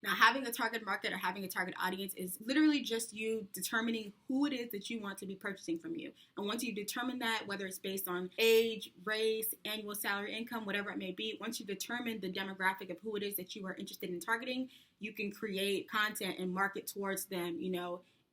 Now, having a target market or having a target audience is literally just you determining who it is that you want to be purchasing from you. And once you determine that, whether it's based on age, race, annual salary, income, whatever it may be, once you determine the demographic of who it is that you are interested in targeting, you can create content and market towards them,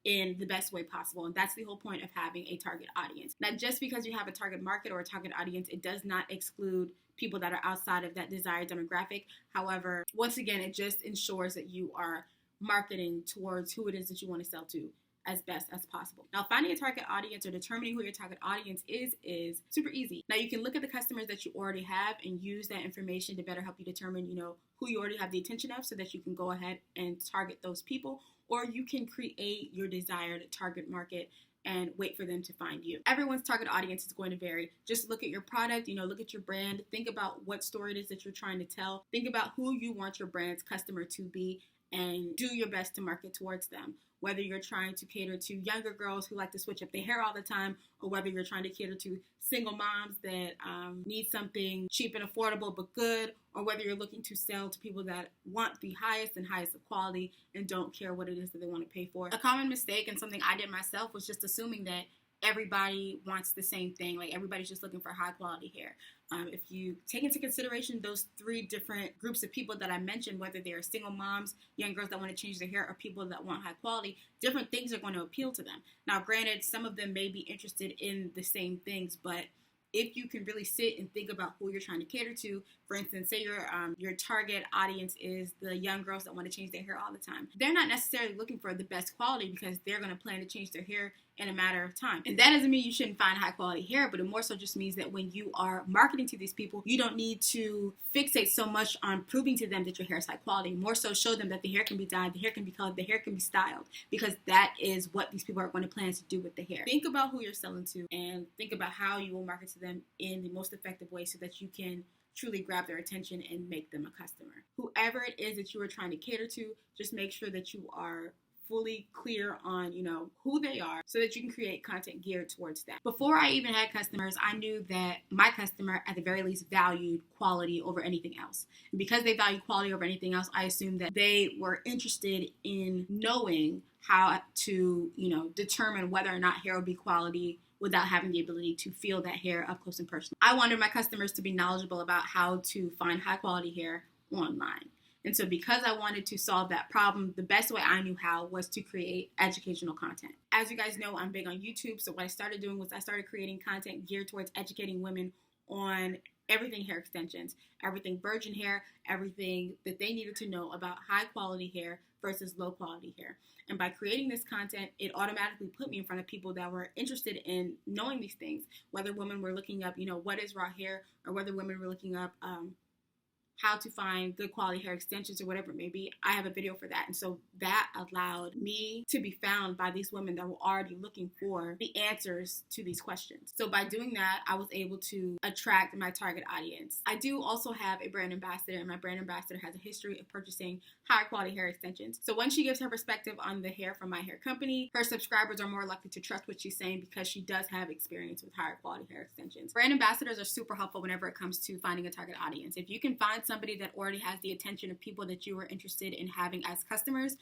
in the best way possible. And that's the whole point of having a target audience. Now, just because you have a target market or a target audience, it does not exclude people that are outside of that desired demographic. However, once again, it just ensures that you are marketing towards who it is that you want to sell to as best as possible. Now, finding a target audience or determining who your target audience is super easy. Now, you can look at the customers that you already have and use that information to better help you determine, who you already have the attention of, so that you can go ahead and target those people, or you can create your desired target market and wait for them to find you. Everyone's target audience is going to vary. Just look at your product, look at your brand, think about what story it is that you're trying to tell, think about who you want your brand's customer to be, and do your best to market towards them. Whether you're trying to cater to younger girls who like to switch up their hair all the time, or whether you're trying to cater to single moms that need something cheap and affordable but good, or whether you're looking to sell to people that want the highest of quality and don't care what it is that they want to pay for. A common mistake, and something I did myself, was just assuming that everybody wants the same thing. Like, everybody's just looking for high quality hair. If you take into consideration those three different groups of people that I mentioned, whether they are single moms, young girls that want to change their hair, or people that want high quality, different things are going to appeal to them. Now, granted, some of them may be interested in the same things, but if you can really sit and think about who you're trying to cater to, for instance, say your target audience is the young girls that want to change their hair all the time. They're not necessarily looking for the best quality, because they're going to plan to change their hair in a matter of time. And that doesn't mean you shouldn't find high quality hair, but it more so just means that when you are marketing to these people, you don't need to fixate so much on proving to them that your hair is high quality. More so show them that the hair can be dyed, the hair can be colored, the hair can be styled, because that is what these people are going to plan to do with the hair. Think about who you're selling to, and think about how you will market to them in the most effective way, so that you can truly grab their attention and make them a customer. Whoever it is that you are trying to cater to, just make sure that you are fully clear on, who they are, so that you can create content geared towards that. Before I even had customers, I knew that my customer, at the very least, valued quality over anything else. And because they value quality over anything else, I assumed that they were interested in knowing how to, determine whether or not hair would be quality without having the ability to feel that hair up close and personal. I wanted my customers to be knowledgeable about how to find high quality hair online. And so, because I wanted to solve that problem, the best way I knew how was to create educational content. As you guys know, I'm big on YouTube. So what I started doing was I started creating content geared towards educating women on everything hair extensions, everything virgin hair, everything that they needed to know about high quality hair versus low quality hair. And by creating this content, it automatically put me in front of people that were interested in knowing these things, whether women were looking up, what is raw hair, or whether women were looking up how to find good quality hair extensions or whatever it may be. I have a video for that. And so that allowed me to be found by these women that were already looking for the answers to these questions. So by doing that, I was able to attract my target audience. I do also have a brand ambassador, and my brand ambassador has a history of purchasing high quality hair extensions. So when she gives her perspective on the hair from my hair company, her subscribers are more likely to trust what she's saying, because she does have experience with higher quality hair extensions. Brand ambassadors are super helpful whenever it comes to finding a target audience. If you can find somebody that already has the attention of people that you are interested in having as customers,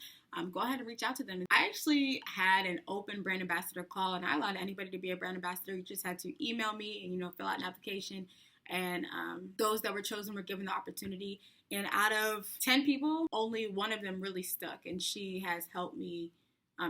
go ahead and reach out to them. I actually had an open brand ambassador call, and I allowed anybody to be a brand ambassador. You just had to email me and fill out an application. And those that were chosen were given the opportunity. And out of 10 people, only one of them really stuck, and she has helped me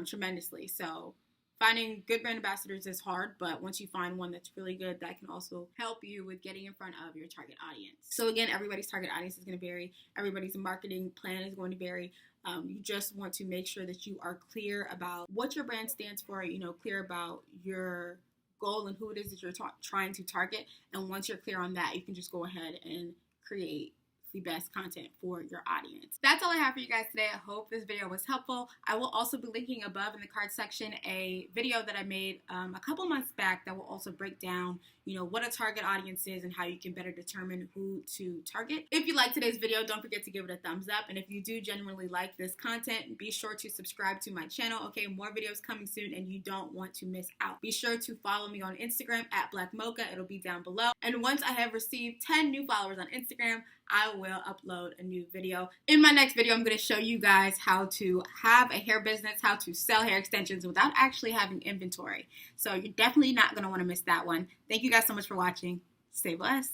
tremendously. So finding good brand ambassadors is hard, but once you find one that's really good, that can also help you with getting in front of your target audience. So again, everybody's target audience is going to vary. Everybody's marketing plan is going to vary. You just want to make sure that you are clear about what your brand stands for, clear about your goal and who it is that you're trying to target. And once you're clear on that, you can just go ahead and create the best content for your audience. That's all I have for you guys today. I hope this video was helpful. I will also be linking above in the card section a video that I made a couple months back that will also break down, what a target audience is and how you can better determine who to target. If you like today's video, don't forget to give it a thumbs up. And if you do genuinely like this content, be sure to subscribe to my channel. Okay, more videos coming soon, and you don't want to miss out. Be sure to follow me on Instagram at Black Mocha. It'll be down below. And once I have received 10 new followers on Instagram, I will upload a new video. In my next video, I'm going to show you guys how to have a hair business, how to sell hair extensions without actually having inventory. So you're definitely not going to want to miss that one. Thank you guys so much for watching. Stay blessed.